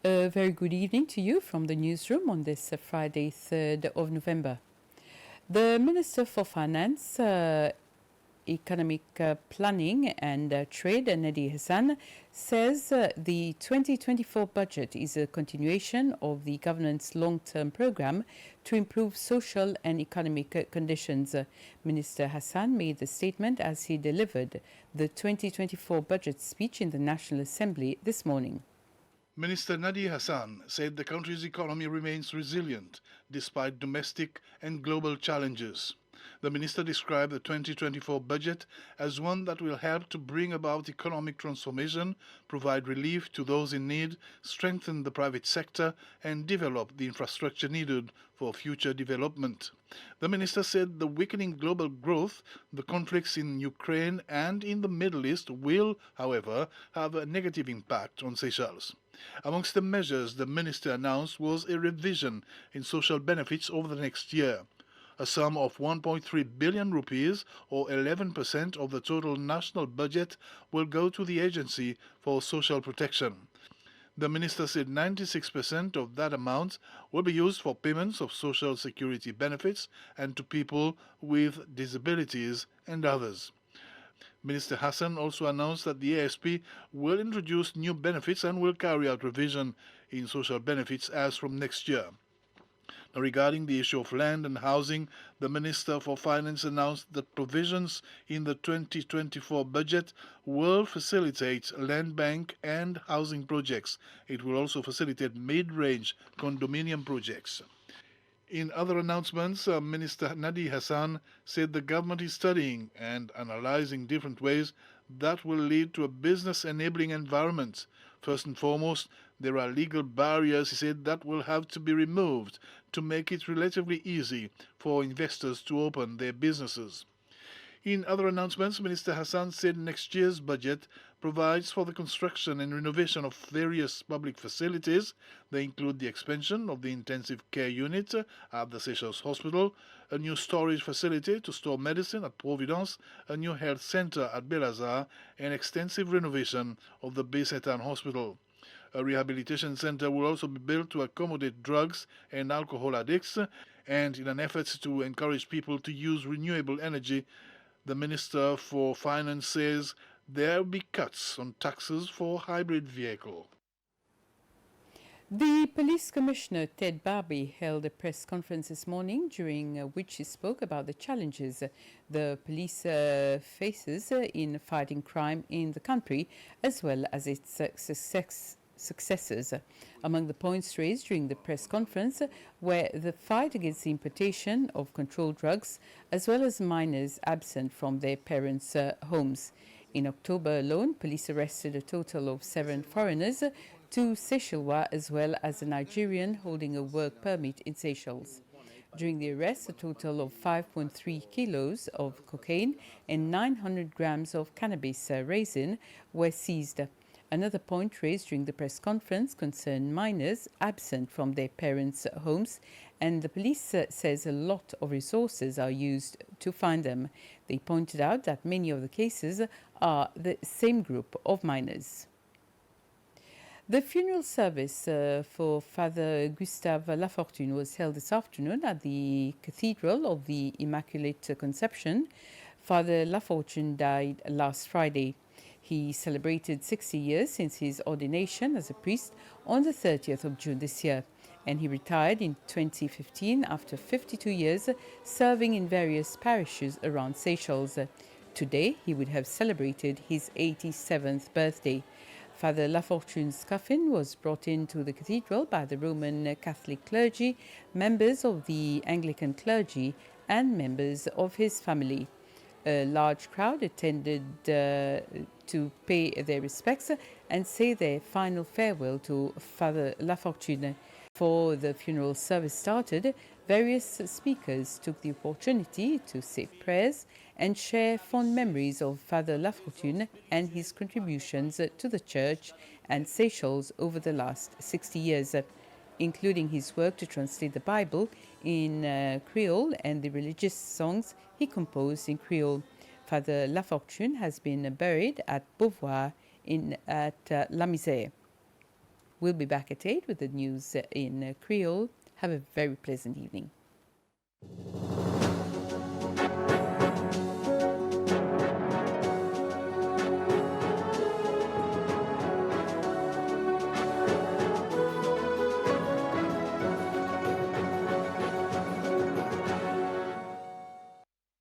A very good evening to you from the newsroom on this Friday, 3rd of November. The Minister for Finance, Economic Planning and Trade, Nadi Hassan, says the 2024 budget is a continuation of the government's long-term program to improve social and economic conditions. Minister Hassan made the statement as he delivered the 2024 budget speech in the National Assembly this morning. Minister Nadi Hassan said the country's economy remains resilient despite domestic and global challenges. The minister described the 2024 budget as one that will help to bring about economic transformation, provide relief to those in need, strengthen the private sector, and develop the infrastructure needed for future development. The minister said the weakening global growth, the conflicts in Ukraine and in the Middle East will, however, have a negative impact on Seychelles. Amongst the measures the minister announced was a revision in social benefits over the next year. A sum of 1.3 billion rupees, or 11% of the total national budget, will go to the Agency for Social Protection. The minister said 96% of that amount will be used for payments of social security benefits and to people with disabilities and others. Minister Hassan also announced that the ASP will introduce new benefits and will carry out revision in social benefits as from next year. Now, regarding the issue of land and housing, the Minister for Finance announced that provisions in the 2024 budget will facilitate land bank and housing projects. It will also facilitate mid-range condominium projects. In other announcements, Minister Nadi Hassan said the government is studying and analyzing different ways that will lead to a business-enabling environment. First and foremost, there are legal barriers, he said, that will have to be removed to make it relatively easy for investors to open their businesses. In other announcements, Minister Hassan said next year's budget provides for the construction and renovation of various public facilities. They include the expansion of the intensive care unit at the Seychelles Hospital, a new storage facility to store medicine at Providence, a new health center at Belazar, and extensive renovation of the Bay-Saint-Anne Hospital. A rehabilitation center will also be built to accommodate drugs and alcohol addicts, and in an effort to encourage people to use renewable energy, the Minister for Finance says there will be cuts on taxes for hybrid vehicles. The Police Commissioner Ted Barbie held a press conference this morning during which he spoke about the challenges the police faces in fighting crime in the country, as well as its successes. Among the points raised during the press conference were the fight against the importation of controlled drugs, as well as minors absent from their parents' homes. In October alone, police arrested a total of 7 foreigners, 2 Seychellois, as well as a Nigerian holding a work permit in Seychelles. During the arrest, a total of 5.3 kilos of cocaine and 900 grams of cannabis resin were seized. Another point raised during the press conference concerned minors absent from their parents' homes, and the police says a lot of resources are used to find them. They pointed out that many of the cases are the same group of minors. The funeral service for Father Gustave LaFortune was held this afternoon at the Cathedral of the Immaculate Conception. Father LaFortune died last Friday. He celebrated 60 years since his ordination as a priest on the 30th of June this year, and he retired in 2015 after 52 years serving in various parishes around Seychelles. Today, he would have celebrated his 87th birthday. Father LaFortune's coffin was brought into the cathedral by the Roman Catholic clergy, members of the Anglican clergy, and members of his family. A large crowd attended to pay their respects and say their final farewell to Father LaFortune. Before the funeral service started, various speakers took the opportunity to say prayers and share fond memories of Father LaFortune and his contributions to the Church and Seychelles over the last 60 years, including his work to translate the Bible in Creole and the religious songs he composed in Creole. Father LaFortune has been buried at Beauvoir at La Misère. We'll be back at 8 with the news in Creole. Have a very pleasant evening.